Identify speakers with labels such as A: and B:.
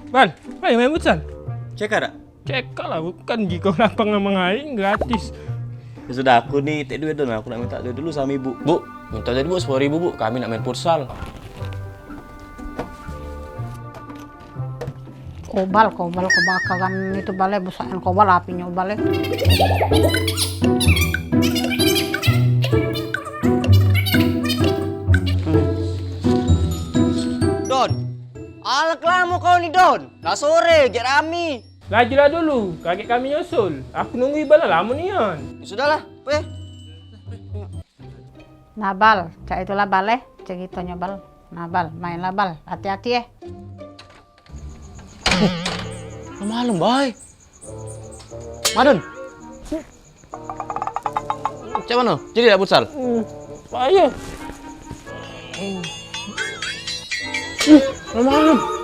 A: Bal, ayo main futsal.
B: Cek ada?
A: Cek lah, bukan jika lapangan main gratis.
B: Ya sudah, aku nih tak duit dulu. Aku nak minta duit dulu sama ibu. Bu, minta duit bu 10.000 bu. Kami nak main futsal.
C: Kobal kebakaran itu balai busakan kobal apinya balai.
D: Don, alak lama kau nih Don. Dah sore, get rami.
A: Lajulah dulu, kakek kami nyusul. Aku nunggu Ibal lama nian.
D: Ya sudahlah, weh.
C: Nabal, cak itulah balai, cak gitunya bal. Nabal, mainlah bal, hati-hati ya.
B: Malam, bay. Madon. Cek mana? Jadi tak futsal?
A: Ayo. Malam.